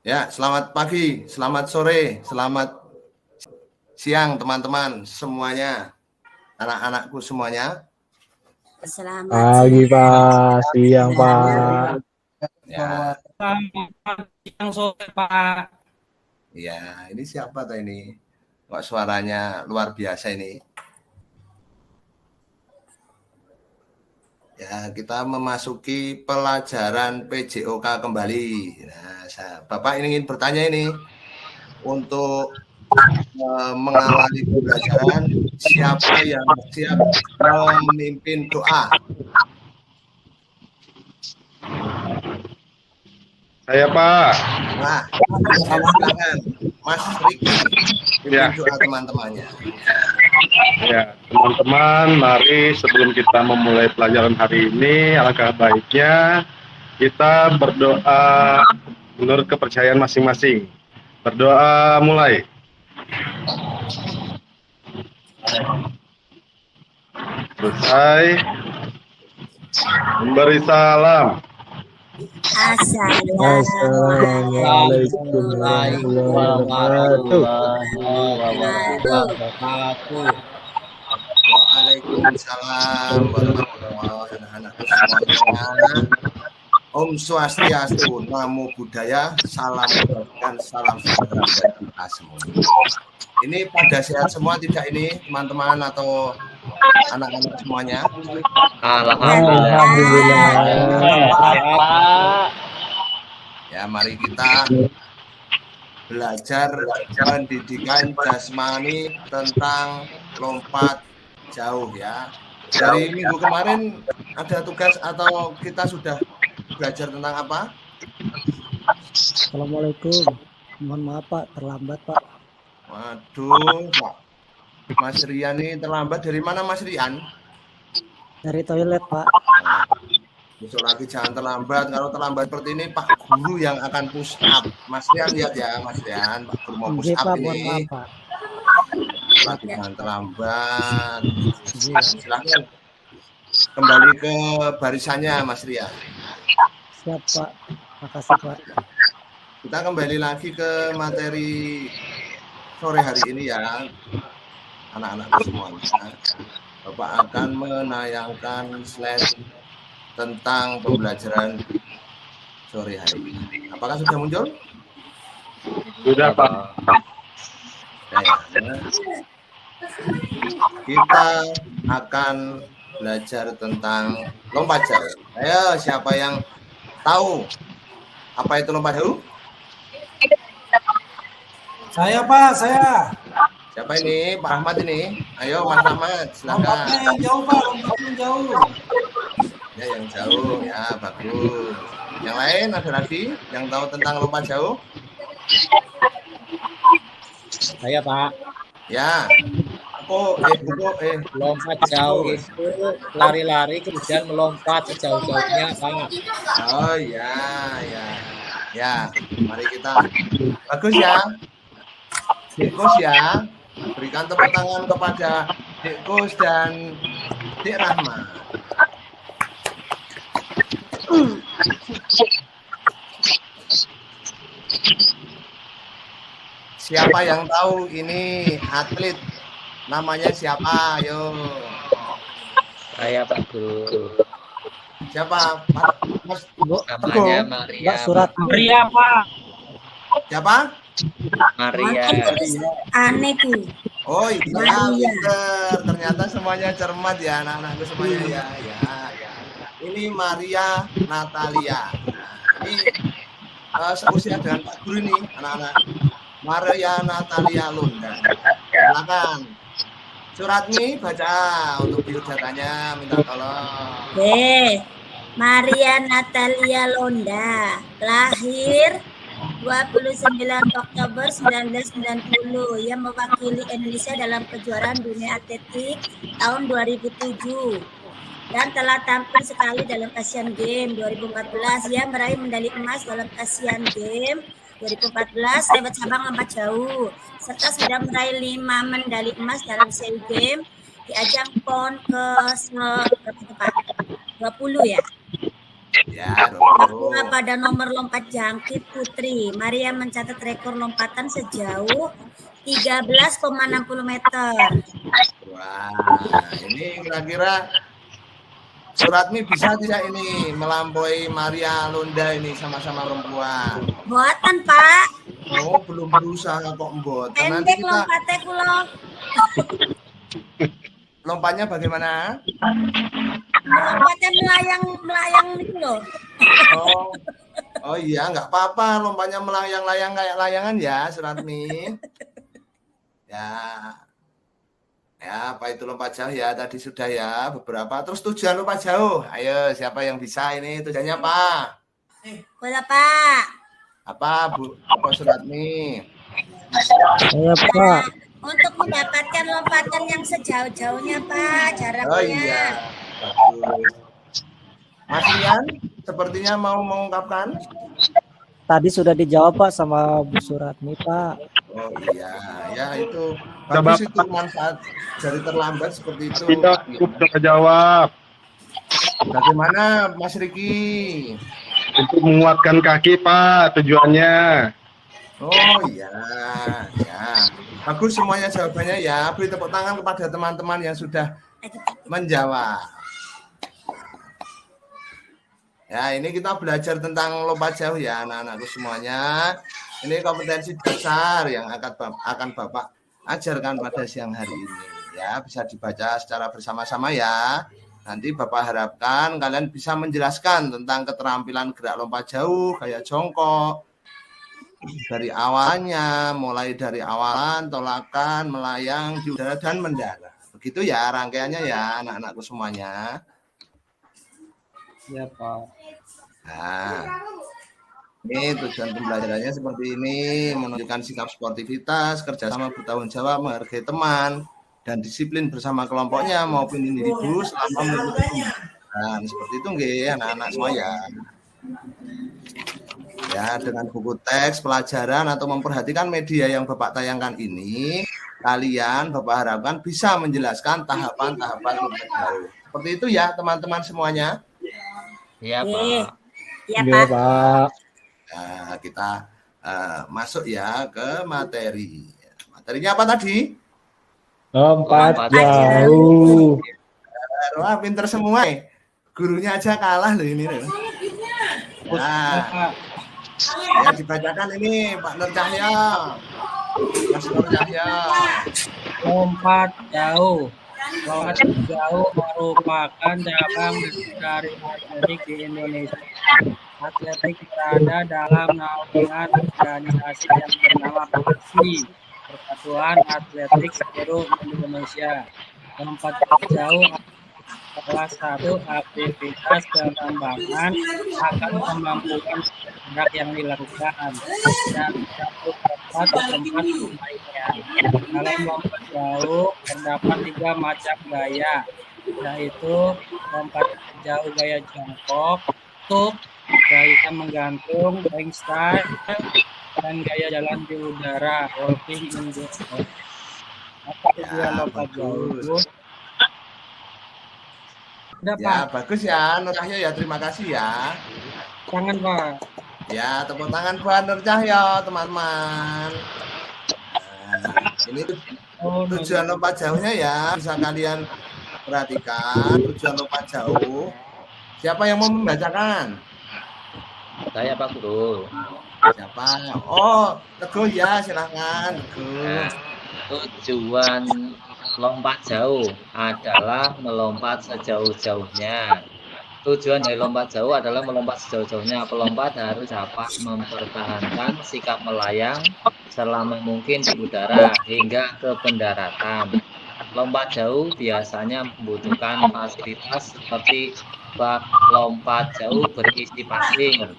Ya, selamat pagi, selamat sore, selamat siang teman-teman semuanya, anak-anakku semuanya. Selamat Pagi Pak, siang Pak. Ya, Siang sore Pak. ya, ini siapa tuh ini? Kok suaranya luar biasa ini? Ya, kita memasuki pelajaran PJOK kembali. Nah, Bapak ingin bertanya ini untuk mengawali pembelajaran, siapa yang siap memimpin doa? Saya Pak. Nah, silakan Mas Riki pimpin Ya. doa teman-temannya. Ya, teman-teman, mari sebelum kita memulai pelajaran hari ini, alangkah baiknya kita berdoa menurut kepercayaan masing-masing. Berdoa mulai. Selesai. Memberi salam. Assalamualaikum warahmatullahi wabarakatuh. Waalaikumsalam warahmatullahi wabarakatuh. Om Swastiastu, Namo Buddhaya, salam kebajikan, salam sejahtera bagi kita semua. Ini pada sehat semua tidak ini teman-teman atau anak-anak semuanya? Alhamdulillah. Ya, mari kita belajar pendidikan jasmani tentang lompat jauh ya. Dari minggu kemarin ada tugas atau kita sudah belajar tentang apa? Assalamualaikum. Mohon maaf Pak, terlambat Pak. Waduh, Pak. Mas Rian ini terlambat. Dari mana Mas Rian? Dari toilet Pak. Nah, besok lagi jangan terlambat. Kalau terlambat seperti ini Pak Guru yang akan push up. Mas Rian lihat ya Mas Rian. Pak Guru mau push Nggih, up Pak, mohon ini. maaf Pak. Lagi jangan terlambat. Silahkan kembali ke barisannya Mas Rian. Siap Pak. Makasih Pak. Kita kembali lagi ke materi sore hari ini ya, anak-anakku semuanya. Bapak akan menayangkan slide tentang pembelajaran sore hari ini. Apakah sudah muncul? Sudah Pak. Ya. Kita akan belajar tentang lompat jauh. Ayo, siapa yang tahu apa itu lompat jauh? Saya Pak, saya. Siapa ini? Pak Ahmad ini. Ayo Mas Ahmad, silakan. Lompatnya yang jauh Pak, lompatnya yang jauh. Ya, yang jauh, ya bagus. Yang lain ada lagi yang tahu tentang lompat jauh? Saya Pak, Ya. Buku. lompat jauh itu lari-lari kemudian melompat sejauh-jauhnya Pak. Oh ya, ya. Ya, mari kita. Bagus ya. Dik Kus ya. Berikan tepuk tangan kepada Dik Kus dan Dik Rahma. Siapa yang tahu ini atlet namanya siapa? Ayo. Saya Pak Guru. Siapa? Mas Namanya Teguh. Maria. Mbak Surat. Maria Pak. Siapa? Maria. Aneh tuh. Oh iya, Maria. pinter. Ternyata semuanya cermat ya anak-anakku semuanya ya. Ini Maria Natalia. Nah, ini seusia dengan Pak Guru nih anak-anak. Maria Natalia Londa. Silakan. Suratmi baca untuk biodatanya, minta tolong. Oke. Maria Natalia Londa, lahir 29 Oktober 1990, yang mewakili Indonesia dalam kejuaraan dunia atletik tahun 2007 dan telah tampil sekali dalam Asian Games 2014. Ia meraih medali emas dalam Asian Games 2014 lewat cabang lompat jauh, serta sudah meraih 5 medali emas dalam SEA Games di ajang PON ke 20 ya. Ya, Bahwa pada nomor lompat jangkit putri, Maria mencatat rekor lompatan sejauh 13,60 meter. Wah, ini kira-kira Suratmi bisa tidak ini melampaui Maria Londa ini sama-sama perempuan? Buatan, Pak. Oh, belum berusaha kok mbot. Nanti Pendek kita lompatnya kulo. lompatnya bagaimana? Lompatnya melayang gitu loh. Oh, oh iya, nggak apa-apa. Lompatnya melayang-layang kayak layangan ya, Suratmi. Ya, ya, apa itu lompat jauh ya? Tadi sudah ya beberapa. Terus tujuan lompat jauh. Ayo, siapa yang bisa ini? Tujuannya apa? Boleh, Pak. Apa, Bu? Apa Suratmi? Saya Pak. Untuk mendapatkan lompatan yang sejauh-jauhnya, Pak, jaraknya. Oh iya, bagus. Mas Rian, sepertinya mau mengungkapkan? Tadi sudah dijawab Pak sama Bu Suratmi Pak. Oh iya, ya itu Coba, bagus itu manfaat dari terlambat seperti itu. Tidak cukup sudah jawab. Bagaimana Mas Riki? Untuk menguatkan kaki Pak tujuannya. Oh iya, ya. Bagus semuanya jawabannya ya. Beri tepuk tangan kepada teman-teman yang sudah menjawab. Ya, ini kita belajar tentang lompat jauh ya anak-anakku semuanya. Ini kompetensi dasar yang akan Bapak ajarkan pada siang hari ini. Ya, bisa dibaca secara bersama-sama ya. Nanti Bapak harapkan kalian bisa menjelaskan tentang keterampilan gerak lompat jauh, gaya jongkok, dari awalnya, mulai dari awalan, tolakan, melayang, di udara, dan mendarat. Begitu ya rangkaiannya ya anak-anakku semuanya. Ya, Pak. Nah, ini tujuan pembelajarannya seperti ini, menunjukkan sikap sportivitas, kerjasama bertanggung jawab, menghargai teman, dan disiplin bersama kelompoknya maupun individu selama mengikuti pembelajaran. Seperti itu nggih anak-anak semua ya. Ya, dengan buku teks pelajaran atau memperhatikan media yang Bapak tayangkan ini, kalian Bapak harapkan bisa menjelaskan tahapan-tahapan lompat jauh. Seperti itu ya teman-teman semuanya. Ya, Iya. Pak. Ya, Iya Pak. Pak. Nah, kita masuk ya ke materi. Materinya apa tadi? Lompat Lompat jauh. Wah, pinter semua. Gurunya aja kalah loh ini loh. Nah, ya dibacakan ini Pak Nur Cahya. Mas Nur Cahya. Lompat jauh. Lompat jauh merupakan cabang dari atletik di Indonesia. Atletik berada dalam naungan organisasi yang bernama PASI, Persatuan Atletik Seluruh Indonesia. Lompat jauh adalah satu aktivitas pengembangan akan kemampuan gerak yang dilakukan dan satu tempat ke tempat lainnya. Dalam lompat jauh terdapat 3 macam gaya, yaitu lompat jauh gaya jongkok, tuk, gaya menggantung, flying style, dan gaya jalan di udara, walking in the air. Apa tujuan lompat jauh? Udah, Ya, Pak. bagus ya Nur Cahya ya. Terima kasih ya. Jangan, Pak. Ya, tepuk tangan buat Nur Cahya, teman-teman. Nah, ini tujuan lompat jauhnya ya. Bisa kalian perhatikan tujuan lompat jauh. Siapa yang mau membacakan? Saya, Pak Guru. Siapa? Oh, Teguh ya, silakan. Teguh. Nah, tujuan lompat jauh adalah melompat sejauh-jauhnya. Tujuan dari lompat jauh adalah melompat sejauh-jauhnya. Pelompat harus dapat mempertahankan sikap melayang selama mungkin di udara hingga ke pendaratan. Lompat jauh biasanya membutuhkan fasilitas seperti bak lompat jauh berisi passing,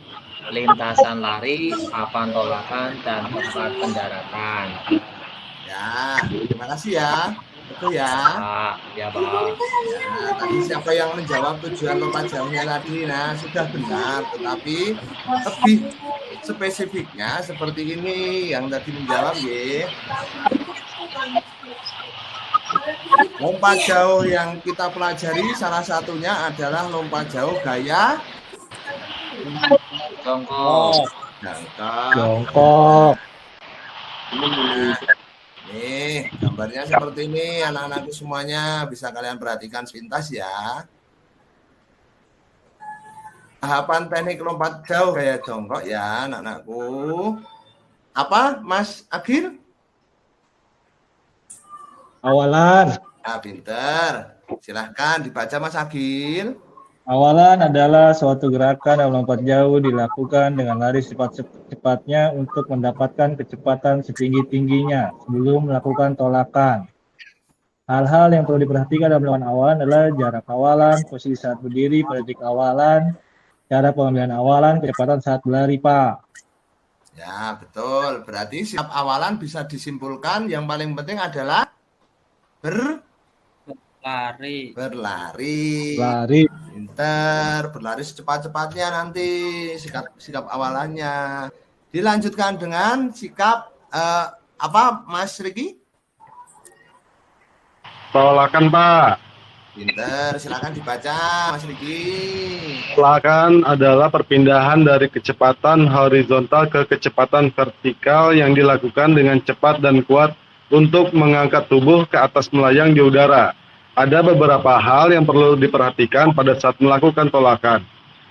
lintasan lari, papan tolakan, dan tempat pendaratan. Ya, terima kasih ya. Betul ya. Pak, ya Pak. Nah, tadi siapa yang menjawab tujuan lompat jauhnya tadi? Nah, sudah benar, tetapi lebih spesifiknya seperti ini yang tadi menjawab ya. Lompat jauh yang kita pelajari salah satunya adalah lompat jauh gaya Jongkok. Jongkok. Jongkok. Nih, gambarnya seperti ini anak-anakku semuanya, bisa kalian perhatikan sepintas ya. Tahapan teknik lompat jauh kayak jongkok ya anak-anakku. Apa Mas Agil? Awalan. Ah, pinter. Silahkan dibaca Mas Agil. Awalan adalah suatu gerakan yang melompat jauh dilakukan dengan lari cepat-cepatnya untuk mendapatkan kecepatan setinggi-tingginya sebelum melakukan tolakan. Hal-hal yang perlu diperhatikan dalam melakukan awalan adalah jarak awalan, posisi saat berdiri pada detik awalan, cara pengambilan awalan, kecepatan saat berlari, Pak. Ya, betul. Berarti setiap awalan bisa disimpulkan yang paling penting adalah Lari. berlari. Lari. Pinter, berlari secepat-cepatnya nanti sikap awalannya. Dilanjutkan dengan sikap apa Mas Riki? Tolakan, Pak. Pinter, silakan dibaca Mas Riki. Tolakan adalah perpindahan dari kecepatan horizontal ke kecepatan vertikal yang dilakukan dengan cepat dan kuat untuk mengangkat tubuh ke atas melayang di udara. Ada beberapa hal yang perlu diperhatikan pada saat melakukan tolakan.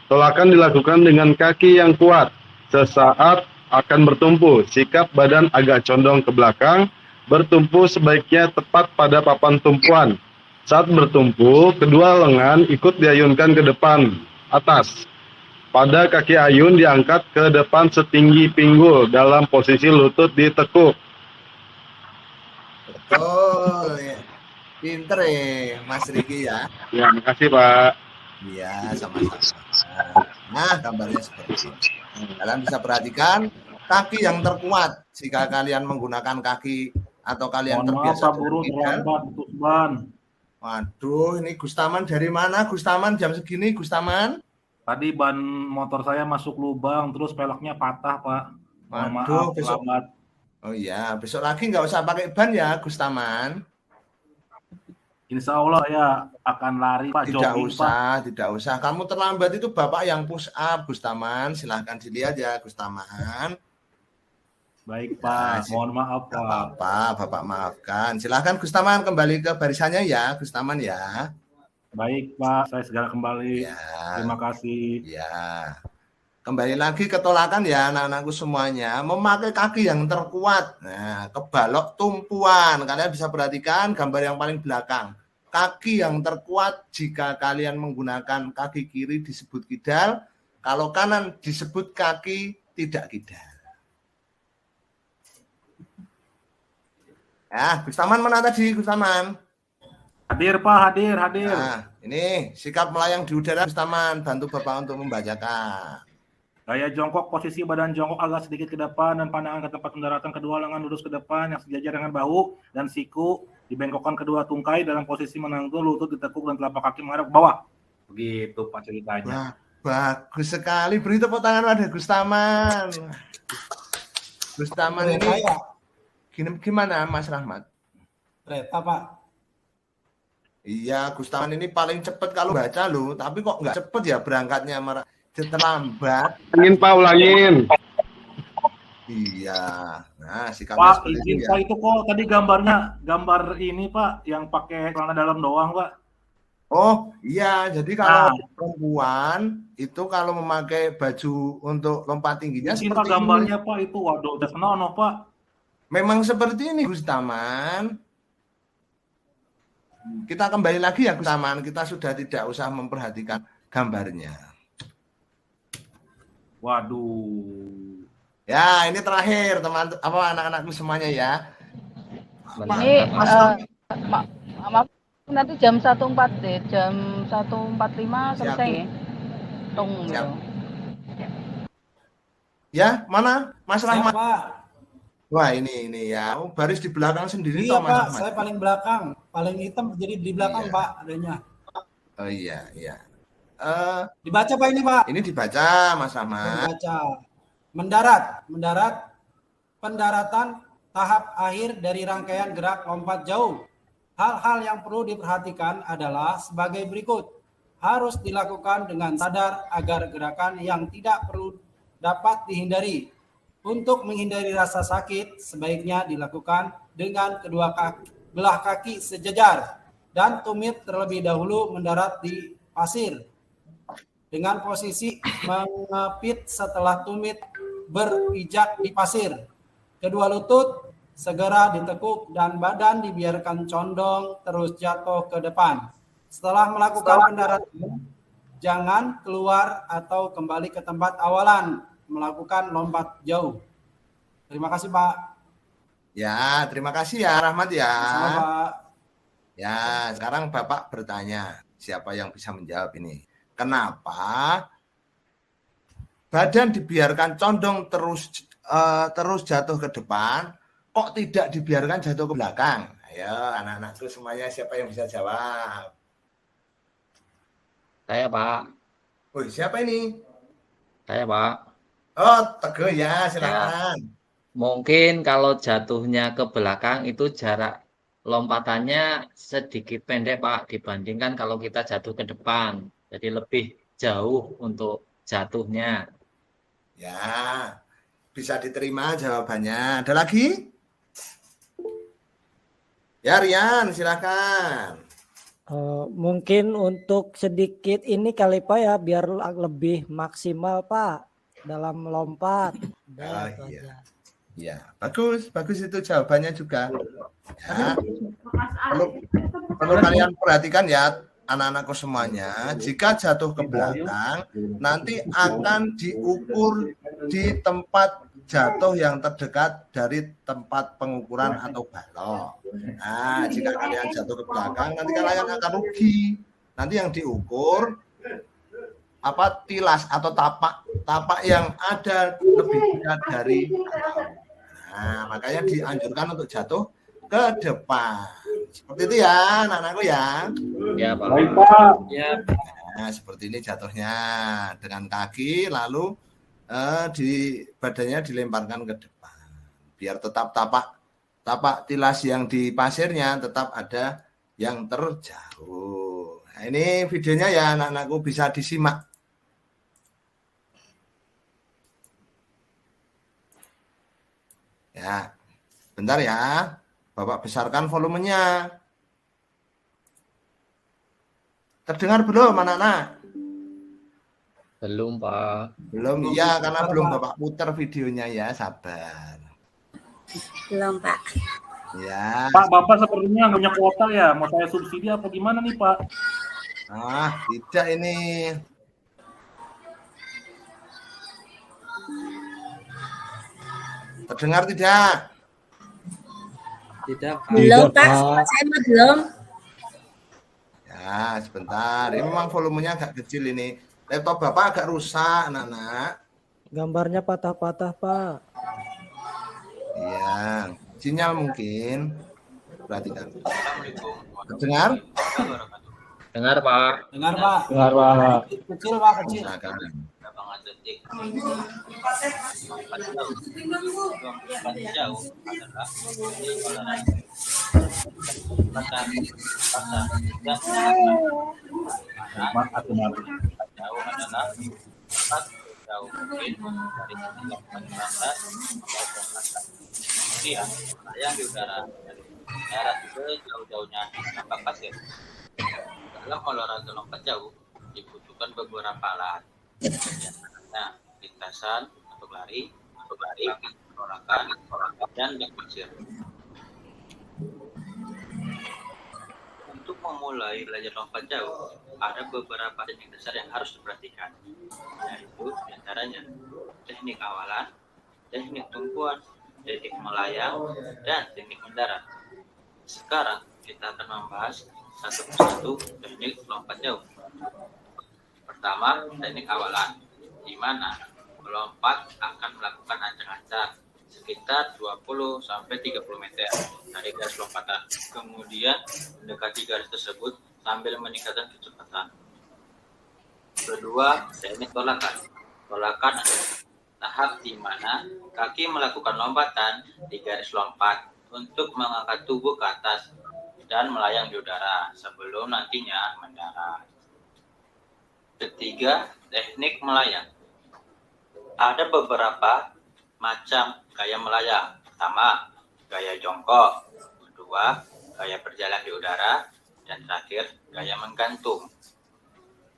Tolakan dilakukan dengan kaki yang kuat. Sesaat akan bertumpu, sikap badan agak condong ke belakang, bertumpu sebaiknya tepat pada papan tumpuan. Saat bertumpu, kedua lengan ikut diayunkan ke depan, atas. Pada kaki ayun diangkat ke depan setinggi pinggul dalam posisi lutut ditekuk. Betul. Ya. Pinter ya Mas Riki ya. Ya, makasih Pak. Iya, sama-sama. Nah, gambarnya seperti ini. Kalian bisa perhatikan kaki yang terkuat jika kalian menggunakan kaki atau kalian terbiasa Guru dengan terlambat putus ban. Waduh, ini Gustaman dari mana? Gustaman jam segini, Gustaman? Tadi ban motor saya masuk lubang, terus peleknya patah, Pak. Mohon Waduh, maaf, besok. terlambat. Oh iya, besok lagi nggak usah pakai ban ya, Gustaman. Insya Allah ya akan lari, Pak. Tidak Jogging, usah, tidak usah. Kamu terlambat itu Bapak yang push up, Gustaman. Silahkan dilihat ya, Gustaman. Baik, Pak. Mohon maaf, Nggak Pak. apa-apa, Bapak maafkan. Silahkan Gustaman kembali ke barisannya ya, Gustaman ya. Baik, Pak. Saya segera kembali. Ya, Terima kasih. ya. Kembali lagi ke tolakan ya anak-anakku semuanya. Memakai kaki yang terkuat. Nah, kebalok tumpuan. Kalian bisa perhatikan gambar yang paling belakang. Kaki yang terkuat jika kalian menggunakan kaki kiri disebut kidal. Kalau kanan disebut kaki tidak kidal. Ya, Gustaman mana tadi, Gustaman? Hadir, Pak. Hadir. Nah, ini sikap melayang di udara, Gustaman. Bantu Bapak untuk membacakan. Gaya jongkok, posisi badan jongkok agak sedikit ke depan dan pandangan ke tempat pendaratan, kedua lengan lurus ke depan yang sejajar dengan bahu dan siku, dibengkokkan kedua tungkai dalam posisi menanggung, lutut ditekuk dan telapak kaki menghadap ke bawah. Begitu Pak ceritanya. Wah, bagus sekali. Beri tepuk tangan pada Gustaman. Gustaman ini gimana Mas Rahmat? Kereta, Pak. Iya, Gustaman ini paling cepat kalau baca loh, tapi kok nggak cepet ya berangkatnya, terlambat. Ulangin Pak, ulangin. Iya. Nah, sikapnya Pak, seperti izin itu Pak, ya. itu kok tadi gambar ini Pak, yang pakai celana dalam doang Pak. Oh, iya. Jadi kalau perempuan itu kalau memakai baju untuk lompat tingginya Izin seperti Pak gambarnya Pak itu, waduh udah senonoh Pak. memang seperti ini, Gustaman. Kita kembali lagi ya, Gustaman. Kita sudah tidak usah memperhatikan gambarnya. Waduh. Ya, ini terakhir teman anak-anakku semuanya ya. Ini maaf nanti jam 1.4 deh, jam 1.45 selesai ya. Tunggu. Siap. Ya, mana Mas Rahmat? Pak. Wah, ini ya. Oh, baris di belakang sendiri Iya toh, Mas Pak, Rahmat. saya paling belakang, paling hitam jadi di belakang Iya. Pak adanya. Oh iya, iya. Dibaca Pak ini Pak. Ini dibaca Mas Rahmat. Dibaca. Mendarat, pendaratan tahap akhir dari rangkaian gerak lompat jauh. Hal-hal yang perlu diperhatikan adalah sebagai berikut. harus dilakukan dengan sadar agar gerakan yang tidak perlu dapat dihindari. Untuk menghindari rasa sakit, sebaiknya dilakukan dengan kedua belah kaki sejajar dan tumit terlebih dahulu mendarat di pasir. Dengan posisi mengepit setelah tumit berpijak di pasir. Kedua lutut segera ditekuk dan badan dibiarkan condong terus jatuh ke depan. Setelah melakukan pendaratan, jangan keluar atau kembali ke tempat awalan melakukan lompat jauh. Terima kasih, Pak. Ya, terima kasih ya Rahmat ya. Sama, Pak. Ya, sekarang Bapak bertanya, siapa yang bisa menjawab ini? Kenapa badan dibiarkan condong terus jatuh ke depan, kok tidak dibiarkan jatuh ke belakang? Ayo, anak-anakku semuanya, siapa yang bisa jawab? Saya, Pak. Oh, siapa ini? Saya, Pak. Oh, Teguh ya, silakan. Mungkin kalau jatuhnya ke belakang itu jarak lompatannya sedikit pendek, Pak, dibandingkan kalau kita jatuh ke depan. Jadi lebih jauh untuk jatuhnya. Ya, bisa diterima jawabannya. Ada lagi? Ya, Rian, silakan. Mungkin untuk sedikit ini kali Pak ya, biar lebih maksimal Pak dalam melompat. Oh, iya. Ya, bagus itu jawabannya juga. Ya, perlu kalian perhatikan ya, anak-anakku semuanya. Jika jatuh ke belakang, nanti akan diukur di tempat jatuh yang terdekat dari tempat pengukuran atau balok. Nah, jika kalian jatuh ke belakang, nanti kalian akan rugi. Nanti yang diukur tilas atau tapak yang ada lebih dekat dari. Nah, makanya dianjurkan untuk jatuh ke depan. Seperti itu ya, anak-anakku ya. Ya, Pak. Baik, Pak. Ya. Nah, seperti ini jatuhnya dengan kaki, lalu di badannya dilemparkan ke depan. Biar tetap tapak tilas yang di pasirnya tetap ada yang terjauh. Nah, ini videonya ya, anak-anakku bisa disimak. Ya, bentar ya. Bapak besarkan volumenya. Terdengar belum, anak-anak? Belum, Pak. Belum, iya, karena belum Bapak putar videonya ya, sabar. Belum, Pak. Ya. Pak, Bapak sepertinya punya kuota ya. Mau saya subsidi apa gimana nih, Pak? Ah, tidak ini. Terdengar tidak? Tidak, Pak. Belum, Pak. Saya mah belum. Ya, sebentar. Ini memang volumenya agak kecil ini. Laptop Bapak agak rusak, anak-anak. Gambarnya patah-patah Pak. Iya, sinyal mungkin. Perhatikan. Terdengar? Dengar, Pak. Dengar, Pak. Dengar, Pak. Kecil, Pak, kecil. Silakan. Yang di udara dari darat sejauh-jauhnya tanpa pasir. Dalam olahraga lompat jauh dibutuhkan beberapa alat. Nah, lintasan untuk lari, penolakan, dan pasir. Untuk memulai belajar lompat jauh, ada beberapa teknik dasar yang harus diperhatikan, yaitu diantaranya teknik awalan, teknik tumpuan, teknik melayang, dan teknik mendarat. Sekarang kita akan membahas satu persatu teknik lompat jauh. Pertama, teknik awalan, di mana pelompat akan melakukan ancang-ancang sekitar 20-30 meter dari garis lompatan. Kemudian mendekati garis tersebut sambil meningkatkan kecepatan. Kedua, teknik tolakan. Tolakan adalah tahap di mana kaki melakukan lompatan di garis lompat untuk mengangkat tubuh ke atas dan melayang di udara sebelum nantinya mendarat. Ketiga, teknik melayang. Ada beberapa macam gaya melayang. Pertama, gaya jongkok. Kedua, gaya berjalan di udara. Dan terakhir, gaya menggantung.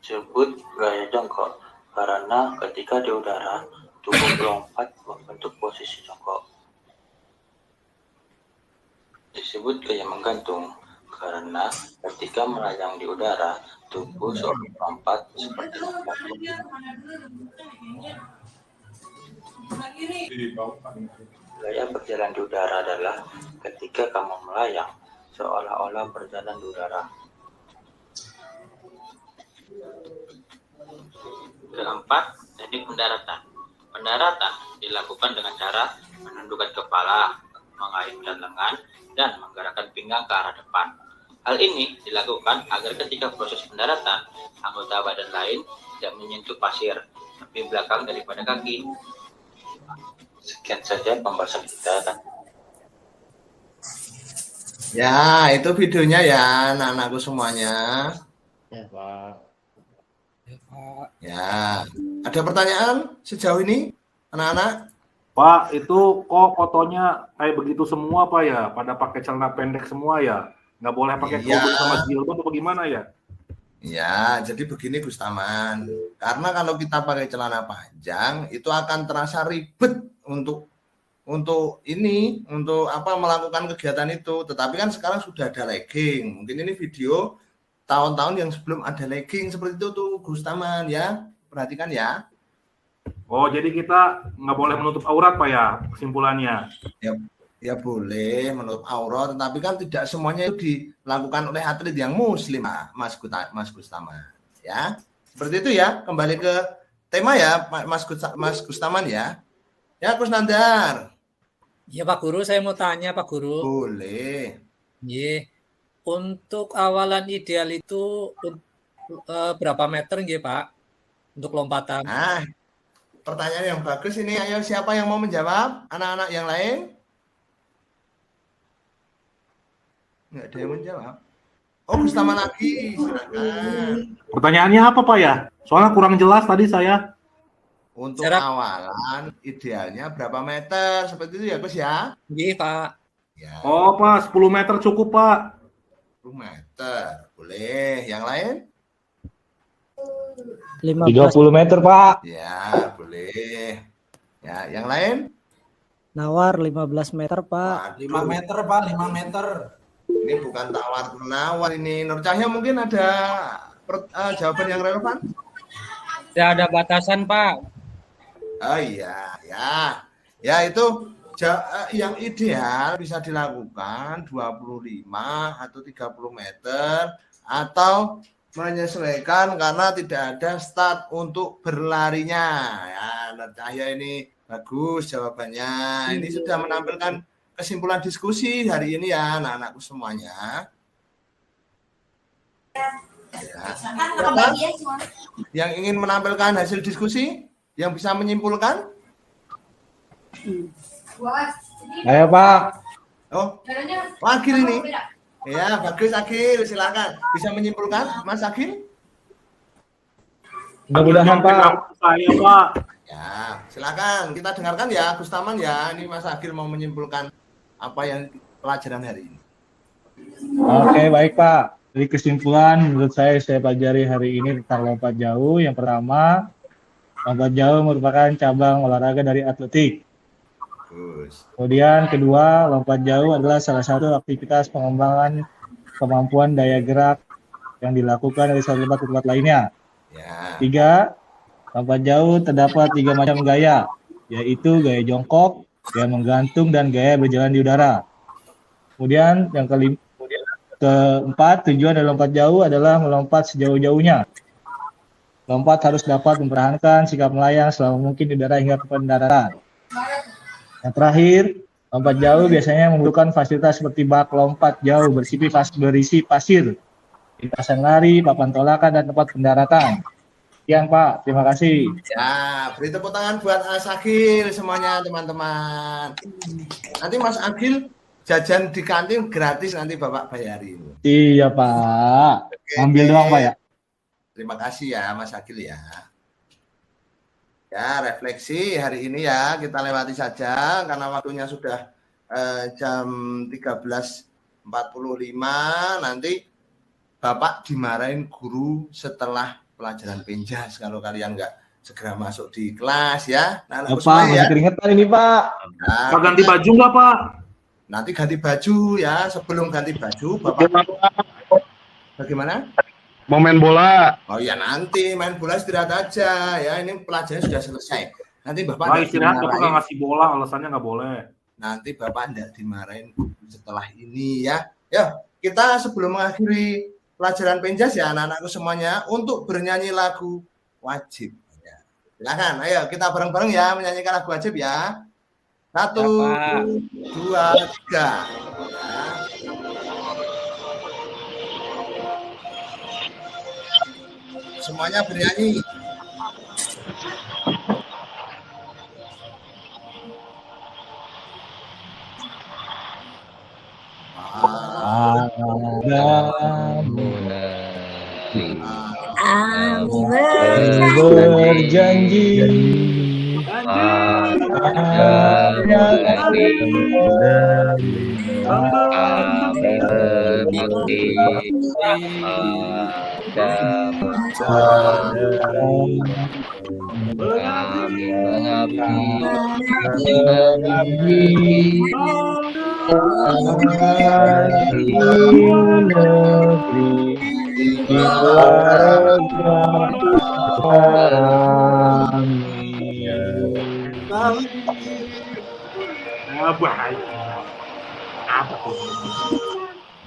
Sebut gaya jongkok karena ketika di udara, tubuh melompat membentuk posisi jongkok. Disebut gaya menggantung karena ketika melayang di udara, tubuh seolah melompat seperti menggantung. Gaya berjalan di udara adalah ketika kamu melayang seolah-olah berjalan di udara. Keempat, teknik pendaratan. Pendaratan dilakukan dengan cara menundukkan kepala, mengaitkan lengan, dan menggerakkan pinggang ke arah depan. Hal ini dilakukan agar ketika proses pendaratan, anggota badan lain tidak menyentuh pasir, tapi belakang daripada kaki. Sekian saja pembahasan kita. Ya, itu videonya ya, anak-anakku semuanya. Ya, Pak. Ya, ada pertanyaan sejauh ini, anak-anak? Pak, itu kok fotonya kayak begitu semua Pak ya? Pada pakai celana pendek semua ya? Nggak boleh pakai kerudung sama jilbab atau gimana ya? Ya, jadi begini Gus Taman. Karena kalau kita pakai celana panjang, itu akan terasa ribet untuk melakukan kegiatan itu. Tetapi kan sekarang sudah ada legging. Mungkin ini video tahun-tahun yang sebelum ada legging seperti itu tuh Gus Taman ya. Perhatikan ya. Oh, jadi kita nggak boleh menutup aurat Pak ya, kesimpulannya? Ya boleh menutup aurat, tetapi kan tidak semuanya itu dilakukan oleh atlet yang muslim, Mas Gustaman. Ya, seperti itu ya. Kembali ke tema ya, Mas Gustaman ya. Ya, Gus Nandar. Ya Pak Guru, saya mau tanya Pak Guru. Boleh. Nggih. Untuk awalan ideal itu berapa meter nggih Pak? Untuk lompatan. Nah, pertanyaan yang bagus ini. Ayo siapa yang mau menjawab? Anak-anak yang lain? Nggak ada yang menjawab. Oh, Gus Taman lagi. Silakan. Pertanyaannya apa Pak ya? Soalnya kurang jelas tadi saya. Untuk awalan idealnya berapa meter? Seperti itu ya Gus ya? Nggih Pak. Ya. Oh Pak, 10 meter cukup Pak. 10 meter. Boleh. Yang lain? 30 meter, Pak. Ya, boleh. Ya, yang lain? Nawar 15 meter, Pak. 5 meter, Pak. 5 meter. Ini bukan tawar menawar ini. Nur Cahya mungkin ada jawaban yang relevan? Tidak ada batasan, Pak. Oh iya, ya. Ya itu yang ideal bisa dilakukan 25 atau 30 meter atau menyesuaikan karena tidak ada start untuk berlarinya. Ya, Nur Cahya ini bagus jawabannya. Ini sudah menampilkan kesimpulan diskusi hari ini ya anak-anakku semuanya. Ya. Yang ingin menampilkan hasil diskusi, yang bisa menyimpulkan? Ayo Pak. Oh, Agil ini. Ya, bagus Agil, silakan. Bisa menyimpulkan, Mas Agil? Mudah-mudahan Pak. Saya Pak. Ya, silakan. Kita dengarkan ya, Gus Taman ya. Ini Mas Agil mau menyimpulkan apa yang pelajaran hari ini. Oke, baik Pak. Dari kesimpulan menurut saya pelajari hari ini tentang lompat jauh. Yang pertama, lompat jauh merupakan cabang olahraga dari atletik. Kemudian kedua, lompat jauh adalah salah satu aktivitas pengembangan kemampuan daya gerak yang dilakukan dari satu tempat ke tempat lainnya. Tiga, lompat jauh terdapat 3 macam gaya, yaitu gaya jongkok, gaya menggantung, dan gaya berjalan di udara. Kemudian yang keempat, tujuan dari lompat jauh adalah melompat sejauh-jauhnya. Lompat harus dapat mempertahankan sikap melayang selama mungkin di udara hingga ke pendaratan. Yang terakhir, lompat jauh biasanya membutuhkan fasilitas seperti bak lompat jauh berisi pasir, lintasan lari, papan tolakan, dan tempat pendaratan. Sekian Pak, terima kasih. Ya, beri tepuk tangan buat Mas Agil semuanya teman-teman. Nanti Mas Agil jajan di kantin gratis nanti Bapak bayarin. Iya Pak. Oke, Ambil doang Pak ya. Terima kasih ya Mas Agil ya. Ya, refleksi hari ini ya kita lewati saja karena waktunya sudah jam 13.45. Nanti Bapak dimarahin guru setelah pelajaran penjas kalau kalian nggak segera masuk di kelas ya. Nah, Pak, masih keringetan ini Pak. Nah, Pak ganti baju nggak Pak? nanti ganti baju ya. Sebelum ganti baju, Bapak bagaimana? Mau main bola. Oh iya, nanti main bola istirahat aja ya. Ini pelajarannya sudah selesai. Nanti Bapak Pak istirahat, Bapak nggak ngasih bola, alasannya nggak boleh. Nanti Bapak tidak dimarahin setelah ini ya. Ya, kita sebelum mengakhiri pelajaran penjas ya anak-anakku semuanya untuk bernyanyi lagu wajib. Ya. Silakan, ayo kita bareng-bareng ya menyanyikan lagu wajib ya. 1, 2, 3. Semuanya bernyanyi. Berjanji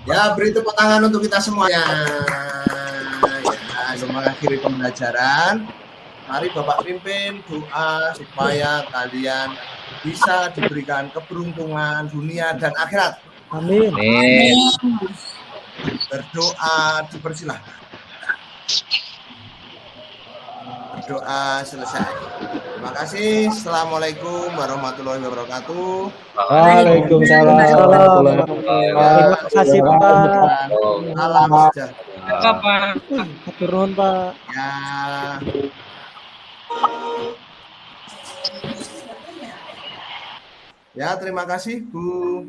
Ya, beri tepuk tangan untuk kita semuanya. Ya, mengakhiri pembelajaran. Mari Bapak pimpin doa supaya kalian bisa diberikan keberuntungan dunia dan akhirat. Amin. Berdoa dipersilahkan. Berdoa selesai. Terima kasih. Assalamualaikum warahmatullahi wabarakatuh. Waalaikumsalam warahmatullahi wabarakatuh. Terima kasih Pak. Salam sejahtera. Pak. Turun Pak. Ya. Ya, terima kasih Bu.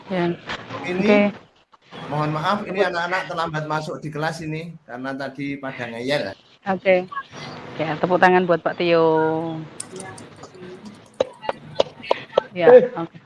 Ya. Ini mohon maaf ini anak-anak terlambat masuk di kelas ini karena tadi pada ngeyel. Oke. Ya, tepuk tangan buat Pak Tio. Ya, oke.